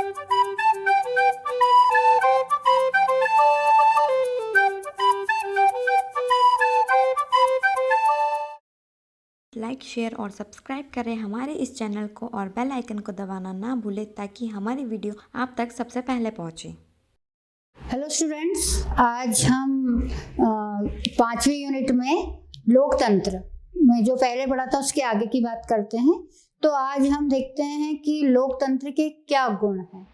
Like, share और subscribe करें हमारे इस चैनल को और बेल आइकन को दबाना ना भूलें ताकि हमारी वीडियो आप तक सबसे पहले पहुंचे। हेलो स्टूडेंट्स, आज हम 5वीं यूनिट में लोकतंत्र में जो पहले पढ़ा था उसके आगे की बात करते हैं। तो आज हम देखते हैं कि लोकतंत्र के क्या गुण हैं।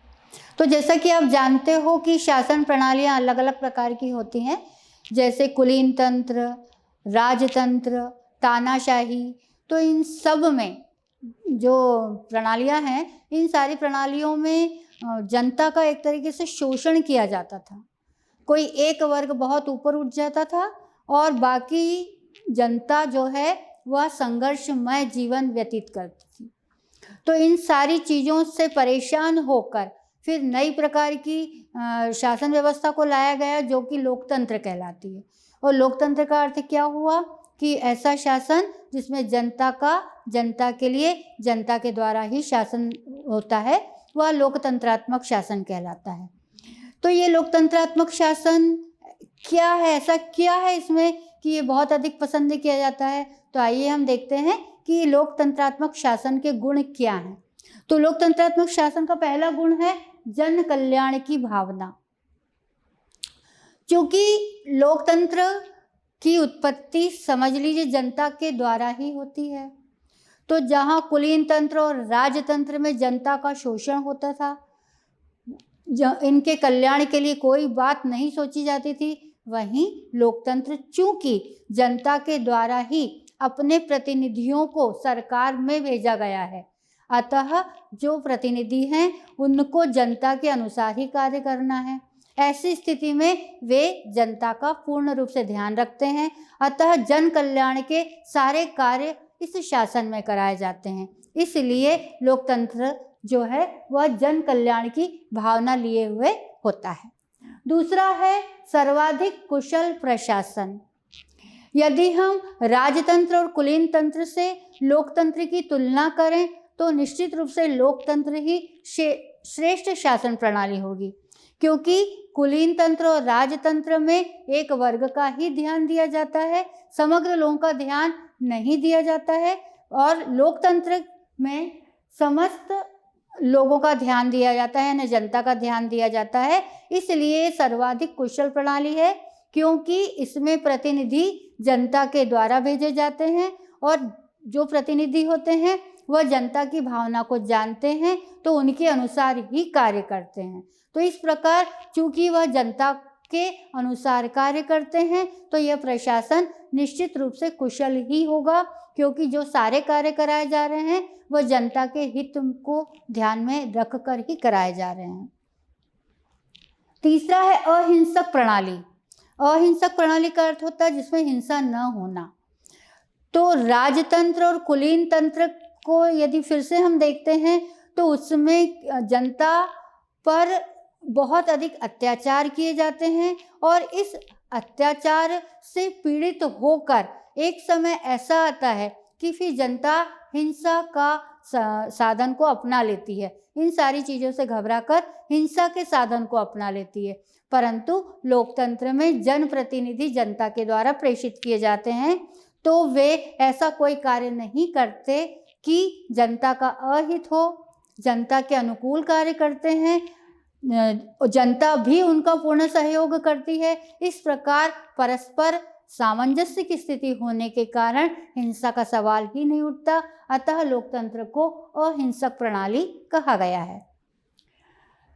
तो जैसा कि आप जानते हो कि शासन प्रणालियां अलग अलग प्रकार की होती हैं, जैसे कुलीन तंत्र, राजतंत्र, तानाशाही। तो इन सब में जो प्रणालियां हैं, इन सारी प्रणालियों में जनता का एक तरीके से शोषण किया जाता था। कोई एक वर्ग बहुत ऊपर उठ जाता था और बाकी जनता जो है वह संघर्षमय जीवन व्यतीत करती थी। तो इन सारी चीज़ों से परेशान होकर फिर नई प्रकार की शासन व्यवस्था को लाया गया जो कि लोकतंत्र कहलाती है। और लोकतंत्र का अर्थ क्या हुआ कि ऐसा शासन जिसमें जनता के लिए जनता के द्वारा ही शासन होता है, वह लोकतंत्रात्मक शासन कहलाता है। तो ये लोकतंत्रात्मक शासन क्या है, ऐसा क्या है इसमें कि ये बहुत अधिक पसंद किया जाता है। तो आइए हम देखते हैं कि लोकतंत्रात्मक शासन के गुण क्या हैं। तो लोकतंत्रात्मक शासन का पहला गुण है जन कल्याण की भावना। क्योंकि लोकतंत्र की उत्पत्ति समझ लीजिए जनता के द्वारा ही होती है। तो जहाँ कुलीन तंत्र और राजतंत्र में जनता का शोषण होता था, इनके कल्याण के लिए कोई बात नहीं सोची जाती थी, वहीं लोकतंत्र चूंकि जनता के द्वारा ही अपने प्रतिनिधियों को सरकार में भेजा गया है, अतः जो प्रतिनिधि हैं उनको जनता के अनुसार ही कार्य करना है। ऐसी स्थिति में वे जनता का पूर्ण रूप से ध्यान रखते हैं, अतः जन कल्याण के सारे कार्य इस शासन में कराए जाते हैं। इसलिए लोकतंत्र जो है वह जन कल्याण की भावना लिए हुए होता है। दूसरा है सर्वाधिक कुशल प्रशासन। यदि हम राजतंत्र और कुलीन तंत्र से लोकतंत्र की तुलना करें तो निश्चित रूप से लोकतंत्र ही श्रेष्ठ शासन प्रणाली होगी, क्योंकि कुलीन तंत्र और राजतंत्र में एक वर्ग का ही ध्यान दिया जाता है, समग्र लोगों का ध्यान नहीं दिया जाता है। और लोकतंत्र में समस्त लोगों का ध्यान दिया जाता है, न जनता का ध्यान दिया जाता है। इसलिए सर्वाधिक कुशल प्रणाली है, क्योंकि इसमें प्रतिनिधि जनता के द्वारा भेजे जाते हैं और जो प्रतिनिधि होते हैं वह जनता की भावना को जानते हैं, तो उनके अनुसार ही कार्य करते हैं। तो इस प्रकार चूंकि वह जनता के अनुसार कार्य करते हैं तो यह प्रशासन निश्चित रूप से कुशल ही होगा, क्योंकि जो सारे कार्य कराए जा रहे हैं वह जनता के हित को ध्यान में रखकर ही कराए जा रहे हैं। तीसरा है अहिंसक प्रणाली। अहिंसक प्रणाली का अर्थ होता है जिसमें हिंसा न होना। तो राजतंत्र और कुलीन तंत्र को यदि फिर से हम देखते हैं तो उसमें जनता पर बहुत अधिक अत्याचार किए जाते हैं और इस अत्याचार से पीड़ित होकर एक समय ऐसा आता है कि फिर जनता हिंसा का साधन को अपना लेती है। इन सारी चीज़ों से घबराकर हिंसा के साधन को अपना लेती है। परंतु लोकतंत्र में जनप्रतिनिधि जनता के द्वारा प्रेषित किए जाते हैं, तो वे ऐसा कोई कार्य नहीं करते कि जनता का अहित हो, जनता के अनुकूल कार्य करते हैं, जनता भी उनका पूर्ण सहयोग करती है। इस प्रकार परस्पर सामंजस्य की स्थिति होने के कारण हिंसा का सवाल ही नहीं उठता, अतः लोकतंत्र को अहिंसक प्रणाली कहा गया है।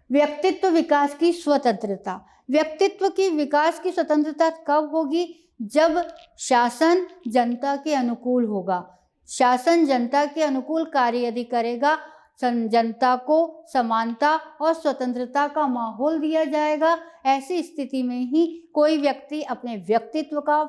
व्यक्तित्व विकास की स्वतंत्रता। व्यक्तित्व की विकास की स्वतंत्रता कब होगी? जब शासन जनता के अनुकूल होगा। शासन जनता के अनुकूल कार्य यदि करेगा, जनता को समानता और स्वतंत्रता का माहौल दिया जाएगा, ऐसी स्थिति में ही कोई व्यक्ति अपने व्यक्तित्व का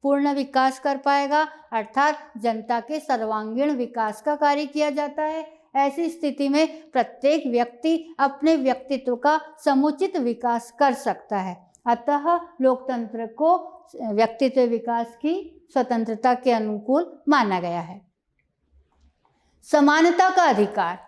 पूर्ण विकास कर पाएगा, अर्थात जनता के सर्वांगीण विकास का कार्य किया जाता है। ऐसी स्थिति में प्रत्येक व्यक्ति अपने व्यक्तित्व का समुचित विकास कर सकता है। अतः लोकतंत्र को व्यक्तित्व विकास की स्वतंत्रता के अनुकूल माना गया है। समानता का अधिकार।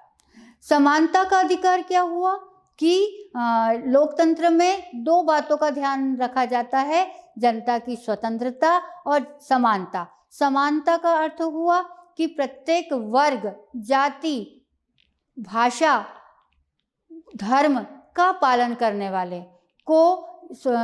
समानता का अधिकार क्या हुआ कि लोकतंत्र में दो बातों का ध्यान रखा जाता है, जनता की स्वतंत्रता और समानता। समानता का अर्थ हुआ कि प्रत्येक वर्ग, जाति, भाषा, धर्म का पालन करने वाले को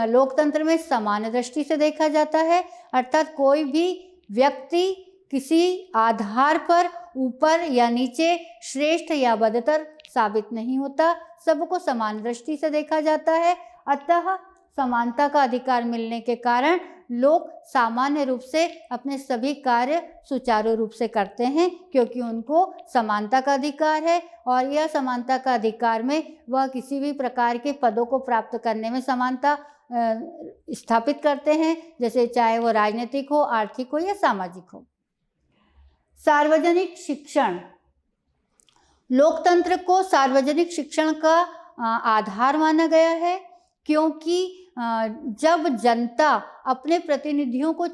लोकतंत्र में समान दृष्टि से देखा जाता है, अर्थात कोई भी व्यक्ति किसी आधार पर ऊपर या नीचे, श्रेष्ठ या बदतर साबित नहीं होता, सबको समान दृष्टि से देखा जाता है। अतः समानता का अधिकार मिलने के कारण लोग सामान्य रूप से अपने सभी कार्य सुचारू रूप से करते हैं, क्योंकि उनको समानता का अधिकार है और यह समानता का अधिकार में वह किसी भी प्रकार के पदों को प्राप्त करने में समानता स्थापित करते हैं, जैसे चाहे वो राजनीतिक हो, आर्थिक हो या सामाजिक हो। सार्वजनिक शिक्षण, लोकतंत्र को सार्वजनिक शिक्षण का आधार माना गया है, क्योंकि जब जनता अपने प्रतिनिधियों को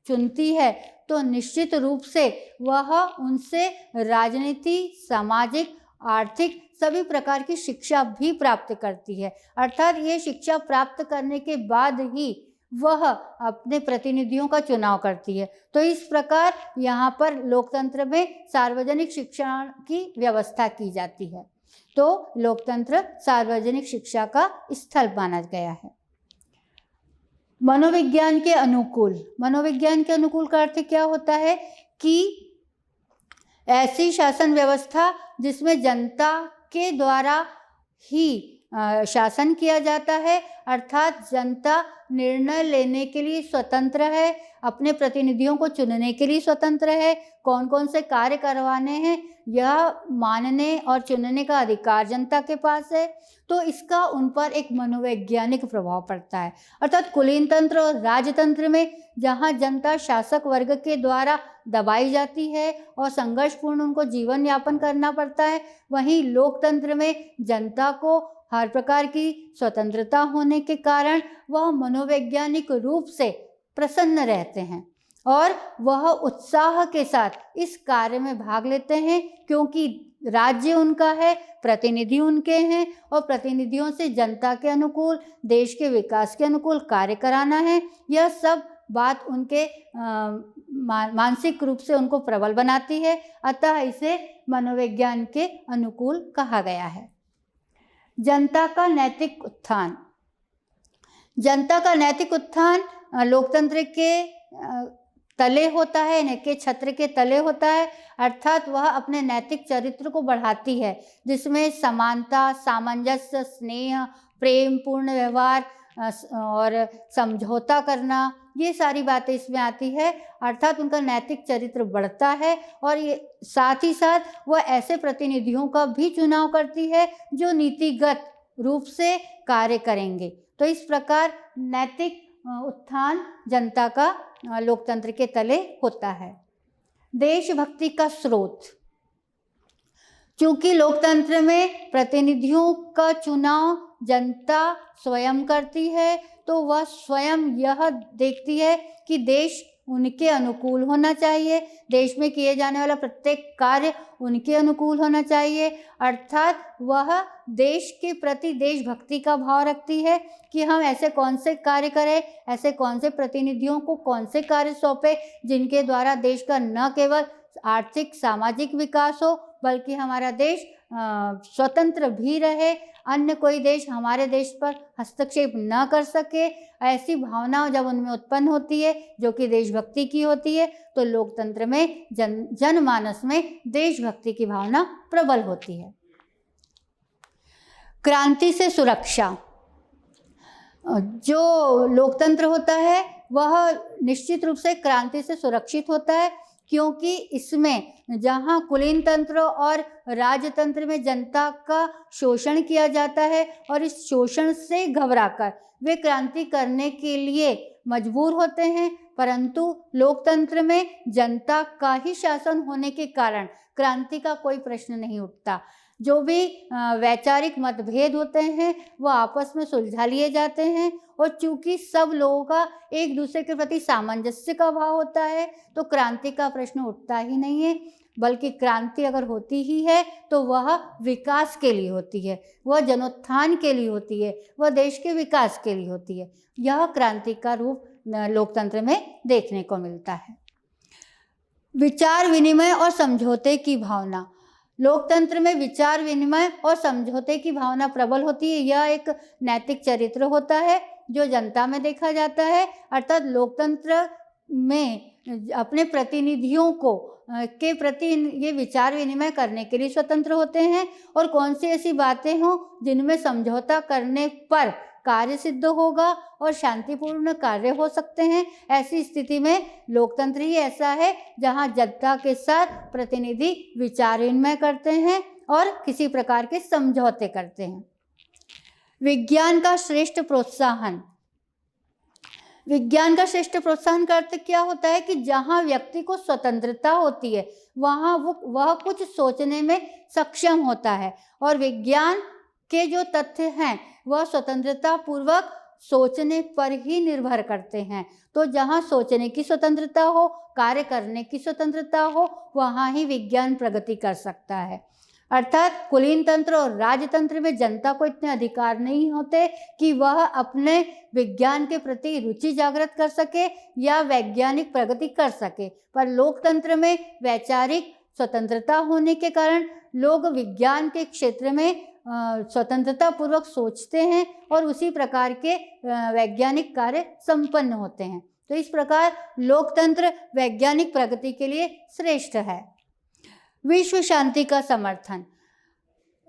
चुनती है तो निश्चित रूप से वह उनसे राजनीति, सामाजिक, आर्थिक सभी प्रकार की शिक्षा भी प्राप्त करती है, अर्थात ये शिक्षा प्राप्त करने के बाद ही वह अपने प्रतिनिधियों का चुनाव करती है। तो इस प्रकार यहाँ पर लोकतंत्र में सार्वजनिक शिक्षण की व्यवस्था की जाती है। तो लोकतंत्र सार्वजनिक शिक्षा का स्थल माना गया है। मनोविज्ञान के अनुकूल, मनोविज्ञान के अनुकूल का अर्थ क्या होता है कि ऐसी शासन व्यवस्था जिसमें जनता के द्वारा ही शासन किया जाता है, अर्थात जनता निर्णय लेने के लिए स्वतंत्र है, अपने प्रतिनिधियों को चुनने के लिए स्वतंत्र है, कौन कौन से कार्य करवाने हैं यह मानने और चुनने का अधिकार जनता के पास है। तो इसका उन पर एक मनोवैज्ञानिक प्रभाव पड़ता है, अर्थात कुलीन तंत्र और राजतंत्र में जहाँ जनता शासक वर्ग के द्वारा दबाई जाती है और संघर्षपूर्ण उनको जीवन यापन करना पड़ता है, वहीं लोकतंत्र में जनता को हर प्रकार की स्वतंत्रता होने के कारण वह मनोवैज्ञानिक रूप से प्रसन्न रहते हैं और वह उत्साह के साथ इस कार्य में भाग लेते हैं, क्योंकि राज्य उनका है, प्रतिनिधि उनके हैं और प्रतिनिधियों से जनता के अनुकूल, देश के विकास के अनुकूल कार्य कराना है। यह सब बात उनके मानसिक रूप से उनको प्रबल बनाती है, अतः इसे मनोविज्ञान के अनुकूल कहा गया है। जनता का नैतिक उत्थान, जनता का नैतिक उत्थान लोकतंत्र के तले होता है, इनके छत्र के तले होता है, अर्थात वह अपने नैतिक चरित्र को बढ़ाती है, जिसमें समानता, सामंजस्य, स्नेह, प्रेम, पूर्ण व्यवहार और समझौता करना, ये सारी बातें इसमें आती है, अर्थात उनका नैतिक चरित्र बढ़ता है और ये साथ ही साथ वह ऐसे प्रतिनिधियों का भी चुनाव करती है जो नीतिगत रूप से कार्य करेंगे। तो इस प्रकार नैतिक उत्थान जनता का लोकतंत्र के तले होता है। देशभक्ति का स्रोत, चूंकि लोकतंत्र में प्रतिनिधियों का चुनाव जनता स्वयं करती है, तो वह स्वयं यह देखती है कि देश उनके अनुकूल होना चाहिए, देश में किए जाने वाला प्रत्येक कार्य उनके अनुकूल होना चाहिए, अर्थात वह देश के प्रति देशभक्ति का भाव रखती है कि हम ऐसे कौन से कार्य करें, ऐसे कौन से प्रतिनिधियों को कौन से कार्य सौंपे जिनके द्वारा देश का न केवल आर्थिक सामाजिक विकास हो, बल्कि हमारा देश स्वतंत्र भी रहे, अन्य कोई देश हमारे देश पर हस्तक्षेप न कर सके। ऐसी भावना जब उनमें उत्पन्न होती है जो कि देशभक्ति की होती है, तो लोकतंत्र में जनमानस में देशभक्ति की भावना प्रबल होती है। क्रांति से सुरक्षा, जो लोकतंत्र होता है वह निश्चित रूप से क्रांति से सुरक्षित होता है, क्योंकि इसमें जहाँ कुलीन तंत्र और राजतंत्र में जनता का शोषण किया जाता है और इस शोषण से घबराकर वे क्रांति करने के लिए मजबूर होते हैं, परंतु लोकतंत्र में जनता का ही शासन होने के कारण क्रांति का कोई प्रश्न नहीं उठता। जो भी वैचारिक मतभेद होते हैं वो आपस में सुलझा लिए जाते हैं और चूंकि सब लोगों का एक दूसरे के प्रति सामंजस्य का भाव होता है, तो क्रांति का प्रश्न उठता ही नहीं है। बल्कि क्रांति अगर होती ही है तो वह विकास के लिए होती है, वह जनोत्थान के लिए होती है, वह देश के विकास के लिए होती है। यह क्रांति का रूप लोकतंत्र में देखने को मिलता है। विचार विनिमय और समझौते की भावना। लोकतंत्र में विचार विनिमय और समझौते की भावना प्रबल होती है। यह एक नैतिक चरित्र होता है जो जनता में देखा जाता है, अर्थात लोकतंत्र में अपने प्रतिनिधियों को के प्रति ये विचार विनिमय करने के लिए स्वतंत्र होते हैं, और कौन सी ऐसी बातें हों जिनमें समझौता करने पर कार्य सिद्ध होगा और शांतिपूर्ण कार्य हो सकते हैं। ऐसी स्थिति में लोकतंत्र ही ऐसा है जहां जनता के साथ प्रतिनिधि विचार विनिमय करते हैं और किसी प्रकार के समझौते करते हैं। विज्ञान का श्रेष्ठ प्रोत्साहन। विज्ञान का श्रेष्ठ प्रोत्साहन का अर्थ क्या होता है कि जहाँ व्यक्ति को स्वतंत्रता होती है वहाँ वह कुछ सोचने में सक्षम होता है, और विज्ञान के जो तथ्य हैं वह स्वतंत्रता पूर्वक सोचने पर ही निर्भर करते हैं। तो जहाँ सोचने की स्वतंत्रता हो, कार्य करने की स्वतंत्रता हो, वहाँ ही विज्ञान प्रगति कर सकता है। अर्थात कुलीन तंत्र और राजतंत्र में जनता को इतने अधिकार नहीं होते कि वह अपने विज्ञान के प्रति रुचि जागृत कर सके या वैज्ञानिक प्रगति कर सके, पर लोकतंत्र में वैचारिक स्वतंत्रता होने के कारण लोग विज्ञान के क्षेत्र में स्वतंत्रता पूर्वक सोचते हैं और उसी प्रकार के वैज्ञानिक कार्य संपन्न होते हैं। तो इस प्रकार लोकतंत्र वैज्ञानिक प्रगति के लिए श्रेष्ठ है। विश्व शांति का समर्थन।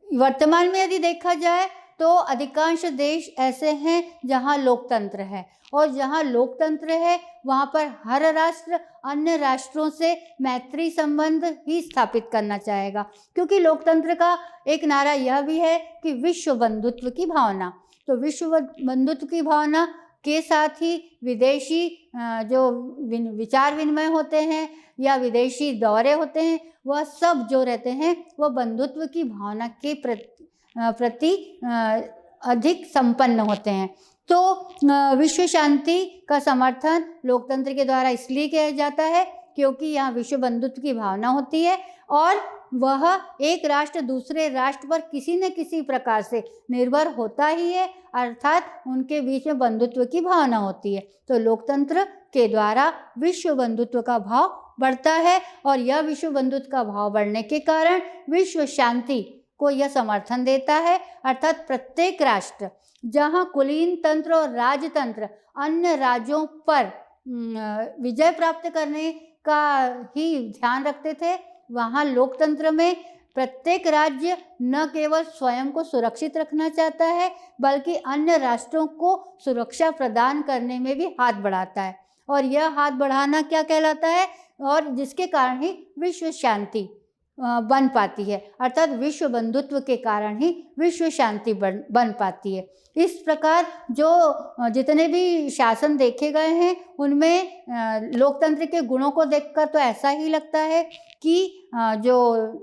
वर्तमान में यदि देखा जाए तो अधिकांश देश ऐसे हैं जहां लोकतंत्र है, और जहां लोकतंत्र है वहां पर हर राष्ट्र अन्य राष्ट्रों से मैत्री संबंध ही स्थापित करना चाहेगा, क्योंकि लोकतंत्र का एक नारा यह भी है कि विश्व बंधुत्व की भावना। तो विश्व बंधुत्व की भावना के साथ ही विदेशी जो विचार विनिमय होते हैं या विदेशी दौरे होते हैं, वह सब जो रहते हैं वह बंधुत्व की भावना के प्रति अधिक संपन्न होते हैं। तो विश्व शांति का समर्थन लोकतंत्र के द्वारा इसलिए किया जाता है क्योंकि यहाँ विश्व बंधुत्व की भावना होती है और वह एक राष्ट्र दूसरे राष्ट्र पर किसी न किसी प्रकार से निर्भर होता ही है, अर्थात उनके बीच में बंधुत्व की भावना होती है। तो लोकतंत्र के द्वारा विश्व बंधुत्व का भाव बढ़ता है, और यह विश्व बंधुत्व का भाव बढ़ने के कारण विश्व शांति को यह समर्थन देता है, अर्थात प्रत्येक राष्ट्र जहाँ कुलीन तंत्र और राजतंत्र अन्य राज्यों पर विजय प्राप्त करने का ही ध्यान रखते थे, वहाँ लोकतंत्र में प्रत्येक राज्य न केवल स्वयं को सुरक्षित रखना चाहता है बल्कि अन्य राष्ट्रों को सुरक्षा प्रदान करने में भी हाथ बढ़ाता है, और यह हाथ बढ़ाना क्या कहलाता है, और जिसके कारण ही विश्व शांति बन पाती है, अर्थात विश्व बंधुत्व के कारण ही विश्व शांति बन पाती है। इस प्रकार जो जितने भी शासन देखे गए हैं उनमें लोकतंत्र के गुणों को देखकर तो ऐसा ही लगता है कि जो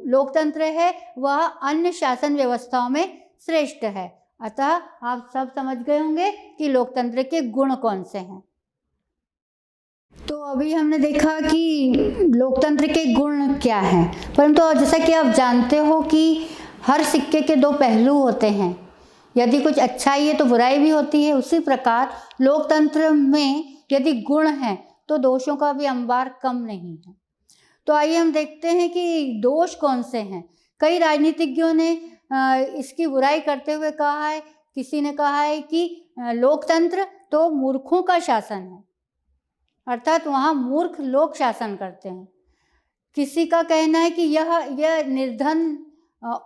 लोकतंत्र है वह अन्य शासन व्यवस्थाओं में श्रेष्ठ है। अतः आप सब समझ गए होंगे कि लोकतंत्र के गुण कौन से हैं। तो अभी हमने देखा कि लोकतंत्र के गुण क्या हैं, परंतु जैसा कि आप जानते हो कि हर सिक्के के दो पहलू होते हैं, यदि कुछ अच्छाई है तो बुराई भी होती है। उसी प्रकार लोकतंत्र में यदि गुण हैं तो दोषों का भी अंबार कम नहीं है। तो आइए हम देखते हैं कि दोष कौन से हैं। कई राजनीतिज्ञों ने इसकी बुराई करते हुए कहा है, किसी ने कहा है कि लोकतंत्र तो मूर्खों का शासन है, अर्थात वहाँ मूर्ख लोग शासन करते हैं। किसी का कहना है कि यह निर्धन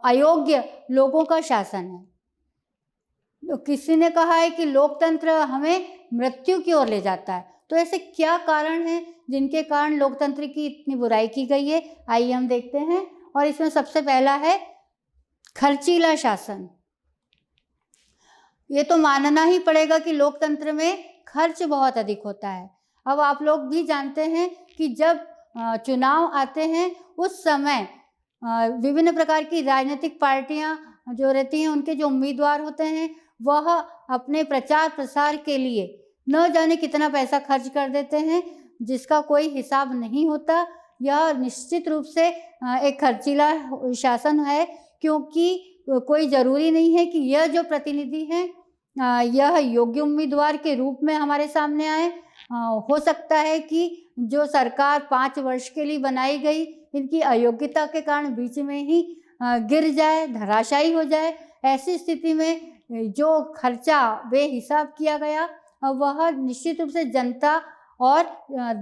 अयोग्य लोगों का शासन है। तो किसी ने कहा है कि लोकतंत्र हमें मृत्यु की ओर ले जाता है। तो ऐसे क्या कारण हैं जिनके कारण लोकतंत्र की इतनी बुराई की गई है, आइए हम देखते हैं। और इसमें सबसे पहला है खर्चीला शासन। ये तो मानना ही पड़ेगा कि लोकतंत्र में खर्च बहुत अधिक होता है। अब आप लोग भी जानते हैं कि जब चुनाव आते हैं उस समय विभिन्न प्रकार की राजनीतिक पार्टियां जो रहती हैं उनके जो उम्मीदवार होते हैं वह अपने प्रचार प्रसार के लिए न जाने कितना पैसा खर्च कर देते हैं जिसका कोई हिसाब नहीं होता। यह निश्चित रूप से एक खर्चीला शासन है, क्योंकि कोई ज़रूरी नहीं है कि यह जो प्रतिनिधि हैं यह योग्य उम्मीदवार के रूप में हमारे सामने आए। हो सकता है कि जो सरकार 5 वर्ष के लिए बनाई गई, इनकी अयोग्यता के कारण बीच में ही गिर जाए, धराशायी हो जाए। ऐसी स्थिति में जो खर्चा बेहिसाब किया गया, वह निश्चित रूप से जनता और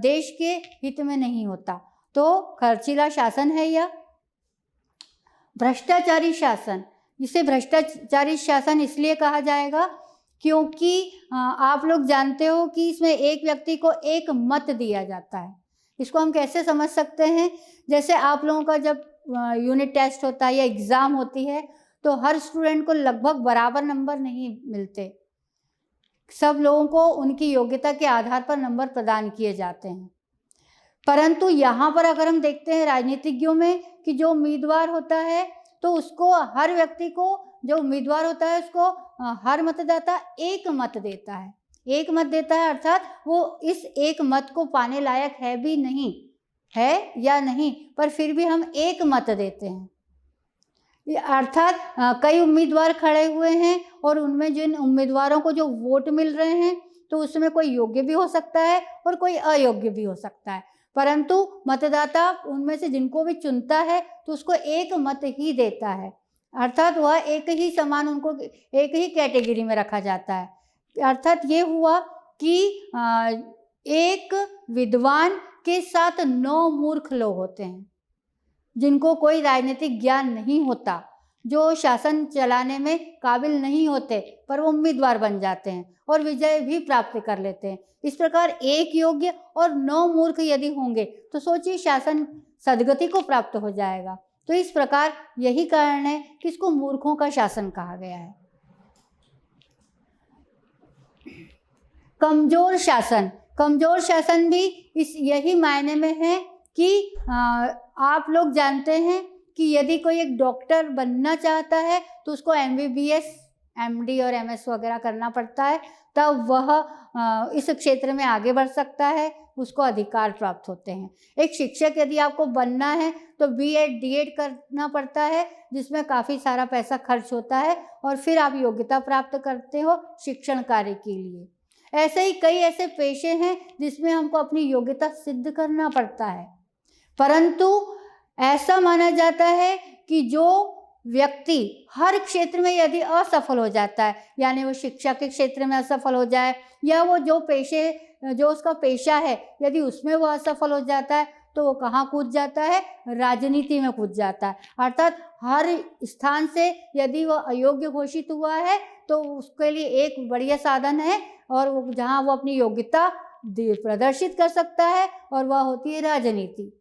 देश के हित में नहीं होता। तो खर्चीला शासन है यह। भ्रष्टाचारी शासन, इसे भ्रष्टाचारी शासन इसलिए कहा जाएगा क्योंकि आप लोग जानते हो कि इसमें एक व्यक्ति को एक मत दिया जाता है। इसको हम कैसे समझ सकते हैं? जैसे आप लोगों का जब यूनिट टेस्ट होता है या एग्ज़ाम होती है, तो हर स्टूडेंट को लगभग बराबर नंबर नहीं मिलते। सब लोगों को उनकी योग्यता के आधार पर नंबर प्रदान किए जाते हैं। परंतु यहाँ पर अगर हम देखते हैं राजनीतिज्ञों में कि जो उम्मीदवार होता है, तो उसको हर व्यक्ति को, जो उम्मीदवार होता है उसको हर मतदाता एक मत देता है। एक मत देता है अर्थात वो इस एक मत को पाने लायक है भी नहीं, है या नहीं, पर फिर भी हम एक मत देते हैं। अर्थात कई उम्मीदवार खड़े हुए हैं और उनमें जिन उम्मीदवारों को जो वोट मिल रहे हैं, तो उसमें कोई योग्य भी हो सकता है और कोई अयोग्य भी हो सकता है, परंतु मतदाता उनमें से जिनको भी चुनता है तो उसको एक मत ही देता है। अर्थात वह एक ही समान, उनको एक ही कैटेगरी में रखा जाता है। अर्थात ये हुआ कि एक विद्वान के साथ 9 मूर्ख लोग होते हैं, जिनको कोई राजनीतिक ज्ञान नहीं होता, जो शासन चलाने में काबिल नहीं होते, पर वो उम्मीदवार बन जाते हैं और विजय भी प्राप्त कर लेते हैं। इस प्रकार एक योग्य और 9 मूर्ख यदि होंगे तो सोचिए शासन सदगति को प्राप्त हो जाएगा। तो इस प्रकार यही कारण है कि इसको मूर्खों का शासन कहा गया है। कमजोर शासन, कमजोर शासन भी इस यही मायने में है कि आप लोग जानते हैं कि यदि कोई एक डॉक्टर बनना चाहता है तो उसको MBBS, MD और MS वगैरह करना पड़ता है, तब वह इस क्षेत्र में आगे बढ़ सकता है, उसको अधिकार प्राप्त होते हैं। एक शिक्षक यदि आपको बनना है तो B.Ed, D.Ed करना पड़ता है, जिसमें काफ़ी सारा पैसा खर्च होता है और फिर आप योग्यता प्राप्त करते हो शिक्षण कार्य के लिए। ऐसे ही कई ऐसे पेशे हैं जिसमें हमको अपनी योग्यता सिद्ध करना पड़ता है, परंतु ऐसा माना जाता है कि जो व्यक्ति हर क्षेत्र में यदि असफल हो जाता है, यानी वो शिक्षा के क्षेत्र में असफल हो जाए या वो जो उसका पेशा है यदि उसमें वो असफल हो जाता है, तो वो कहाँ कूद जाता है? राजनीति में कूद जाता है। अर्थात हर स्थान से यदि वो अयोग्य घोषित हुआ है तो उसके लिए एक बढ़िया साधन है, और वो जहाँ वो अपनी योग्यता प्रदर्शित कर सकता है, और वह होती है राजनीति।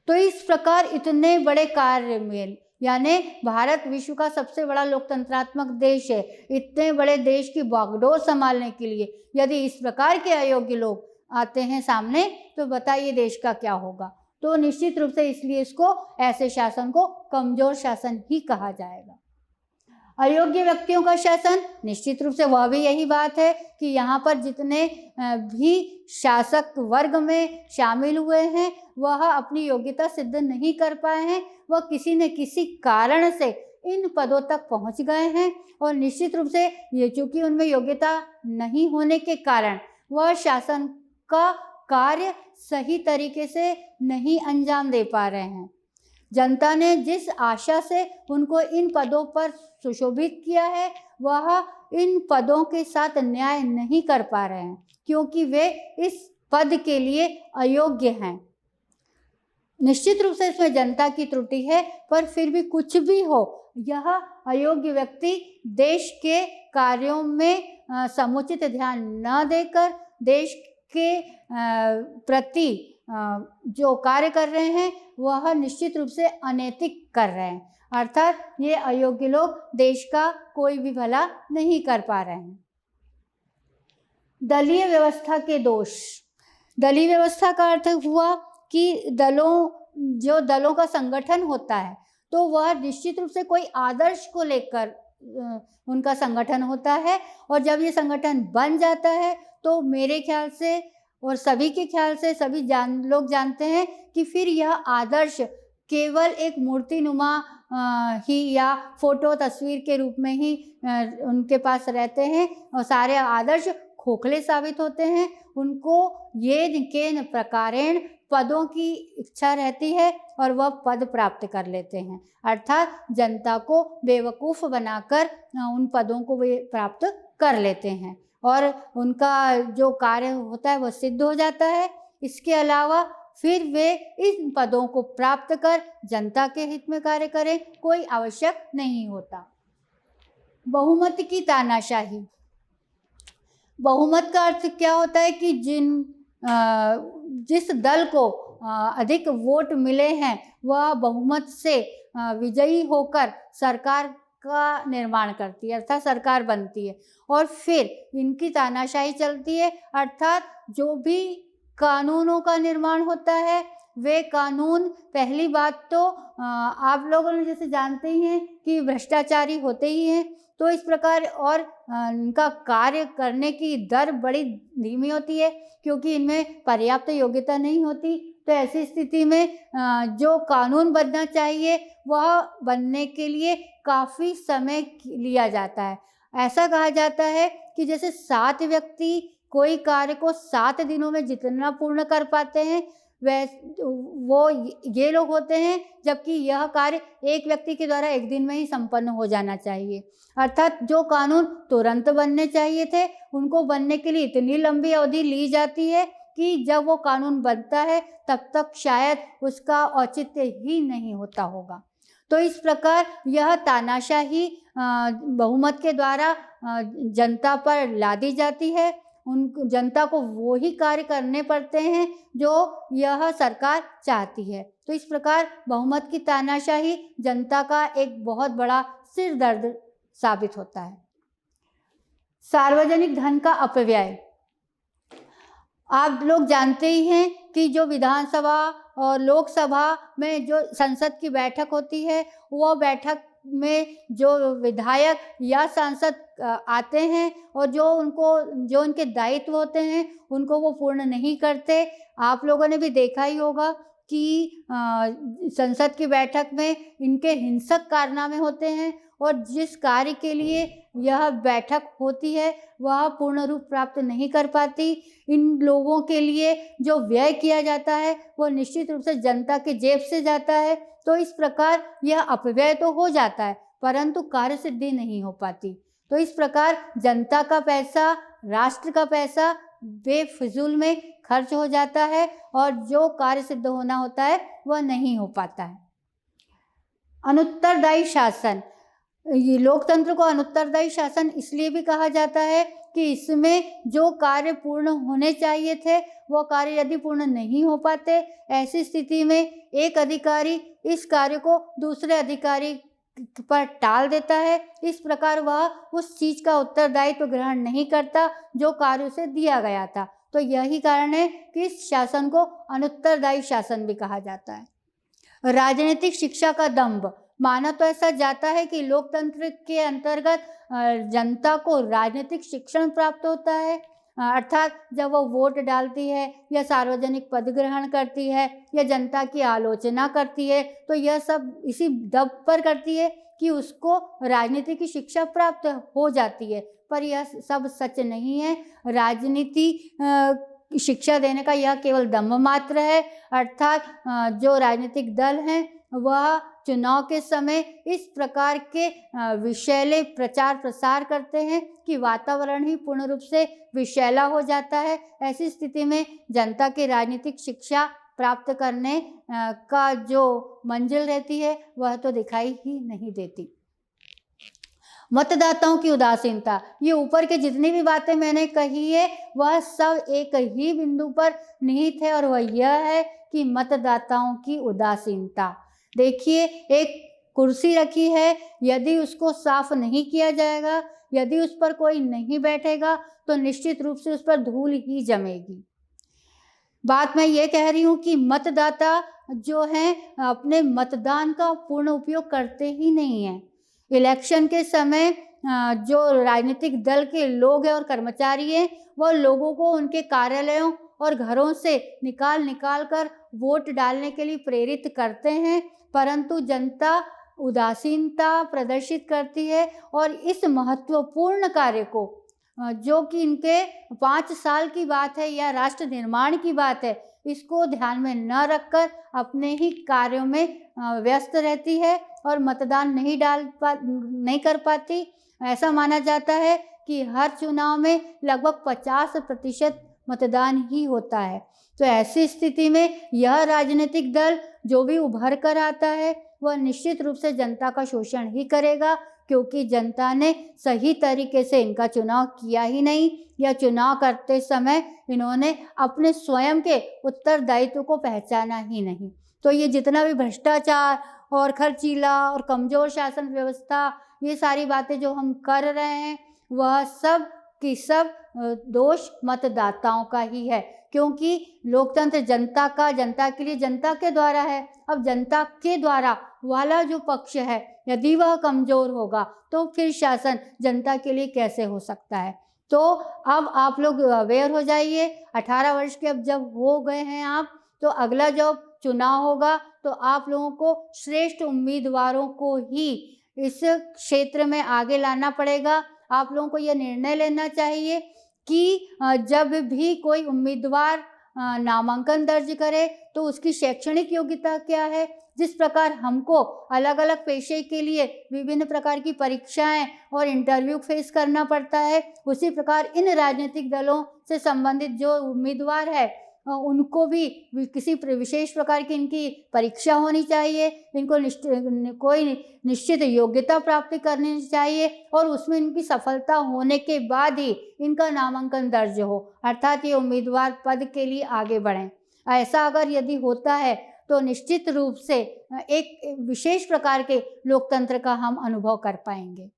तो इस प्रकार इतने बड़े कार्य में, यानी भारत विश्व का सबसे बड़ा लोकतंत्रात्मक देश है, इतने बड़े देश की बागडोर संभालने के लिए यदि इस प्रकार के अयोग्य लोग आते हैं सामने, तो बताइए देश का क्या होगा। तो निश्चित रूप से इसलिए इसको, ऐसे शासन को कमजोर शासन ही कहा जाएगा। अयोग्य व्यक्तियों का शासन, निश्चित रूप से वह भी यही बात है कि यहाँ पर जितने भी शासक वर्ग में शामिल हुए हैं वह अपनी योग्यता सिद्ध नहीं कर पाए हैं, वह किसी न किसी कारण से इन पदों तक पहुँच गए हैं, और निश्चित रूप से ये चूँकि उनमें योग्यता नहीं होने के कारण वह शासन का कार्य सही तरीके से नहीं अंजाम दे पा रहे हैं। जनता ने जिस आशा से उनको इन पदों पर सुशोभित किया है, वह इन पदों के साथ न्याय नहीं कर पा रहे हैं, क्योंकि वे इस पद के लिए अयोग्य हैं। निश्चित रूप से इसमें जनता की त्रुटि है, पर फिर भी कुछ भी हो, यह अयोग्य व्यक्ति देश के कार्यों में समुचित ध्यान न देकर देश के प्रति जो कार्य कर रहे हैं वह निश्चित रूप से अनैतिक कर रहे हैं। अर्थात ये अयोग्य लोग देश का कोई भी भला नहीं कर पा रहे हैं। दलीय व्यवस्था के दोष। दलीय व्यवस्था का अर्थ हुआ कि दलों का संगठन होता है, तो वह निश्चित रूप से कोई आदर्श को लेकर उनका संगठन होता है, और जब ये संगठन बन जाता है तो मेरे ख्याल से और सभी के ख्याल से सभी लोग जानते हैं कि फिर यह आदर्श केवल एक मूर्तिनुमा ही या फोटो तस्वीर के रूप में ही उनके पास रहते हैं और सारे आदर्श खोखले साबित होते हैं। उनको ये के प्रकारेण पदों की इच्छा रहती है और वह पद प्राप्त कर लेते हैं, अर्थात जनता को बेवकूफ़ बनाकर उन पदों को वे प्राप्त कर लेते हैं और उनका जो कार्य होता है वह सिद्ध हो जाता है। इसके अलावा फिर वे इन पदों को प्राप्त कर जनता के हित में कार्य करें, कोई आवश्यक नहीं होता। बहुमत की तानाशाही। बहुमत का अर्थ क्या होता है कि जिस दल को अधिक वोट मिले हैं वह बहुमत से विजयी होकर सरकार का निर्माण करती है, अर्थात सरकार बनती है और फिर इनकी तानाशाही चलती है, अर्थात जो भी कानूनों का निर्माण होता है वे कानून पहली बात तो आप लोगों ने जैसे जानते ही हैं कि भ्रष्टाचारी होते ही हैं, तो इस प्रकार और इनका कार्य करने की दर बड़ी धीमी होती है क्योंकि इनमें पर्याप्त योग्यता नहीं होती। तो ऐसी स्थिति में जो कानून बनना चाहिए वह बनने के लिए काफ़ी समय लिया जाता है। ऐसा कहा जाता है कि जैसे 7 व्यक्ति कोई कार्य को 7 दिनों में जितना पूर्ण कर पाते हैं वो ये लोग होते हैं, जबकि यह कार्य एक व्यक्ति के द्वारा एक दिन में ही संपन्न हो जाना चाहिए। अर्थात जो कानून तुरंत बनने चाहिए थे उनको बनने के लिए इतनी लंबी अवधि ली जाती है कि जब वो कानून बनता है तब तक शायद उसका औचित्य ही नहीं होता होगा। तो इस प्रकार यह तानाशाही बहुमत के द्वारा जनता पर लादी जाती है। उन जनता को वो ही कार्य करने पड़ते हैं जो यह सरकार चाहती है। तो इस प्रकार बहुमत की तानाशाही जनता का एक बहुत बड़ा सिर दर्द साबित होता है। सार्वजनिक धन का अपव्यय। आप लोग जानते ही हैं कि जो विधानसभा और लोकसभा में जो संसद की बैठक होती है वह बैठक में जो विधायक या सांसद आते हैं और जो उनके दायित्व होते हैं उनको वो पूर्ण नहीं करते। आप लोगों ने भी देखा ही होगा कि संसद की बैठक में इनके हिंसक कारनामे होते हैं और जिस कार्य के लिए यह बैठक होती है वह पूर्ण रूप प्राप्त नहीं कर पाती। इन लोगों के लिए जो व्यय किया जाता है वो निश्चित रूप से जनता के जेब से जाता है। तो इस प्रकार यह अपव्यय तो हो जाता है परंतु कार्य सिद्धि नहीं हो पाती। तो इस प्रकार जनता का पैसा, राष्ट्र का पैसा बेफिजूल में खर्च हो जाता है और जो कार्य सिद्ध होना होता है वह नहीं हो पाता है। अनुत्तरदायी शासन। ये लोकतंत्र को अनुत्तरदायी शासन इसलिए भी कहा जाता है कि इसमें जो कार्य पूर्ण होने चाहिए थे वो कार्य यदि पूर्ण नहीं हो पाते, ऐसी स्थिति में एक अधिकारी इस कार्य को दूसरे अधिकारी पर टाल देता है। इस प्रकार वह उस चीज का उत्तरदायित्व ग्रहण नहीं करता जो कार्य उसे दिया गया था। तो यही कारण है कि इस शासन को अनुत्तरदायी शासन भी कहा जाता है। राजनीतिक शिक्षा का दंभ। माना तो ऐसा जाता है कि लोकतंत्र के अंतर्गत जनता को राजनीतिक शिक्षण प्राप्त होता है, अर्थात जब वो वोट डालती है या सार्वजनिक पद ग्रहण करती है या जनता की आलोचना करती है तो यह सब इसी दब पर करती है कि उसको राजनीति की शिक्षा प्राप्त हो जाती है, पर यह सब सच नहीं है। राजनीति शिक्षा देने का यह केवल दम्भ मात्र है, अर्थात जो राजनीतिक दल हैं वह चुनाव के समय इस प्रकार के विषैले प्रचार प्रसार करते हैं कि वातावरण ही पूर्ण रूप से विषैला हो जाता है। ऐसी स्थिति में जनता की राजनीतिक शिक्षा प्राप्त करने का जो मंजिल रहती है वह तो दिखाई ही नहीं देती। मतदाताओं की उदासीनता। ये ऊपर के जितनी भी बातें मैंने कही है वह सब एक ही बिंदु पर निहित है और वह यह है कि मतदाताओं की उदासीनता। देखिए, एक कुर्सी रखी है, यदि उसको साफ नहीं किया जाएगा, यदि उस पर कोई नहीं बैठेगा तो निश्चित रूप से उस पर धूल ही जमेगी। बात मैं ये कह रही हूँ कि मतदाता जो हैं अपने मतदान का पूर्ण उपयोग करते ही नहीं हैं। इलेक्शन के समय जो राजनीतिक दल के लोग हैं और कर्मचारी हैं वह लोगों को उनके कार्यालयों और घरों से निकाल निकाल कर वोट डालने के लिए प्रेरित करते हैं, परंतु जनता उदासीनता प्रदर्शित करती है और इस महत्वपूर्ण कार्य को जो कि इनके 5 साल की बात है या राष्ट्र निर्माण की बात है, इसको ध्यान में न रखकर अपने ही कार्यों में व्यस्त रहती है और मतदान नहीं कर पाती। ऐसा माना जाता है कि हर चुनाव में लगभग 50% मतदान ही होता है। तो ऐसी स्थिति में यह राजनीतिक दल जो भी उभर कर आता है वह निश्चित रूप से जनता का शोषण ही करेगा, क्योंकि जनता ने सही तरीके से इनका चुनाव किया ही नहीं, या चुनाव करते समय इन्होंने अपने स्वयं के उत्तरदायित्व को पहचाना ही नहीं। तो ये जितना भी भ्रष्टाचार और खर्चीला और कमज़ोर शासन व्यवस्था, ये सारी बातें जो हम कर रहे हैं, वह सब की सब दोष मतदाताओं का ही है, क्योंकि लोकतंत्र जनता का, जनता के लिए, जनता के द्वारा है। अब जनता के द्वारा वाला जो पक्ष है, यदि वह कमज़ोर होगा तो फिर शासन जनता के लिए कैसे हो सकता है। तो अब आप लोग अवेयर हो जाइए। 18 वर्ष के अब जब हो गए हैं आप, तो अगला जब चुनाव होगा तो आप लोगों को श्रेष्ठ उम्मीदवारों को ही इस क्षेत्र में आगे लाना पड़ेगा। आप लोगों को यह निर्णय लेना चाहिए कि जब भी कोई उम्मीदवार नामांकन दर्ज करे तो उसकी शैक्षणिक योग्यता क्या है। जिस प्रकार हमको अलग अलग पेशे के लिए विभिन्न प्रकार की परीक्षाएं और इंटरव्यू फेस करना पड़ता है, उसी प्रकार इन राजनीतिक दलों से संबंधित जो उम्मीदवार है उनको भी किसी विशेष प्रकार की इनकी परीक्षा होनी चाहिए। इनको कोई निश्चित योग्यता प्राप्ति करनी चाहिए और उसमें इनकी सफलता होने के बाद ही इनका नामांकन दर्ज हो, अर्थात ये उम्मीदवार पद के लिए आगे बढ़ें। ऐसा अगर यदि होता है तो निश्चित रूप से एक विशेष प्रकार के लोकतंत्र का हम अनुभव कर पाएंगे।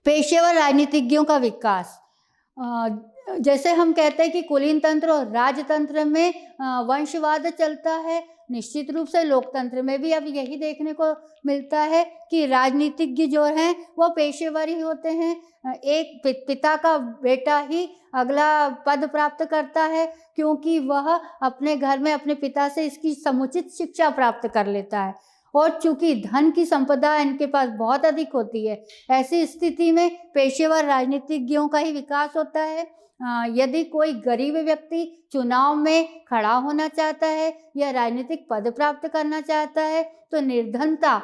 पेशेवर राजनीतिज्ञों का विकास, जैसे हम कहते हैं कि कुलीन तंत्र और राजतंत्र में वंशवाद चलता है, निश्चित रूप से लोकतंत्र में भी अब यही देखने को मिलता है कि राजनीतिज्ञ जो हैं वह पेशेवर ही होते हैं। एक पिता का बेटा ही अगला पद प्राप्त करता है, क्योंकि वह अपने घर में अपने पिता से इसकी समुचित शिक्षा प्राप्त कर लेता है, और चूंकि धन की संपदा इनके पास बहुत अधिक होती है, ऐसी स्थिति में पेशेवर राजनीतिज्ञों का ही विकास होता है। यदि कोई गरीब व्यक्ति चुनाव में खड़ा होना चाहता है या राजनीतिक पद प्राप्त करना चाहता है तो निर्धनता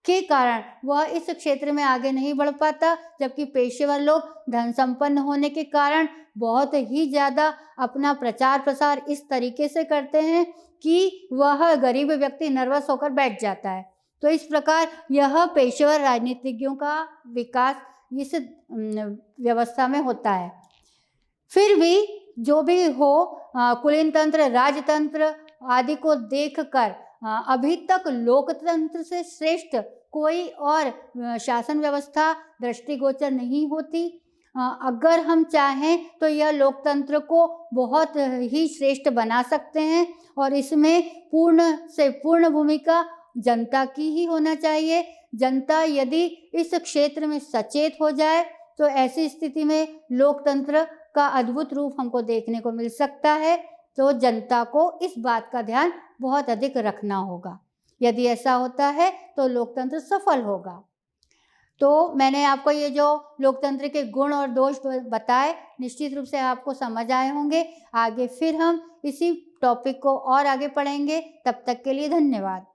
के कारण वह इस क्षेत्र में आगे नहीं बढ़ पाता, जबकि पेशेवर लोग धन संपन्न होने के कारण बहुत ही ज़्यादा अपना प्रचार प्रसार इस तरीके से करते हैं कि वह गरीब व्यक्ति नर्वस होकर बैठ जाता है। तो इस प्रकार यह पेशेवर राजनीतिज्ञों का विकास इस व्यवस्था में होता है। फिर भी जो भी हो, कुलीन तंत्र, राजतंत्र आदि को देखकर अभी तक लोकतंत्र से श्रेष्ठ कोई और शासन व्यवस्था दृष्टिगोचर नहीं होती। अगर हम चाहें तो यह लोकतंत्र को बहुत ही श्रेष्ठ बना सकते हैं, और इसमें पूर्ण से पूर्ण भूमिका जनता की ही होना चाहिए। जनता यदि इस क्षेत्र में सचेत हो जाए तो ऐसी स्थिति में लोकतंत्र का अद्भुत रूप हमको देखने को मिल सकता है। तो जनता को इस बात का ध्यान बहुत अधिक रखना होगा। यदि ऐसा होता है तो लोकतंत्र सफल होगा। तो मैंने आपको ये जो लोकतंत्र के गुण और दोष बताए, निश्चित रूप से आपको समझ आए होंगे। आगे फिर हम इसी टॉपिक को और आगे पढ़ेंगे। तब तक के लिए धन्यवाद।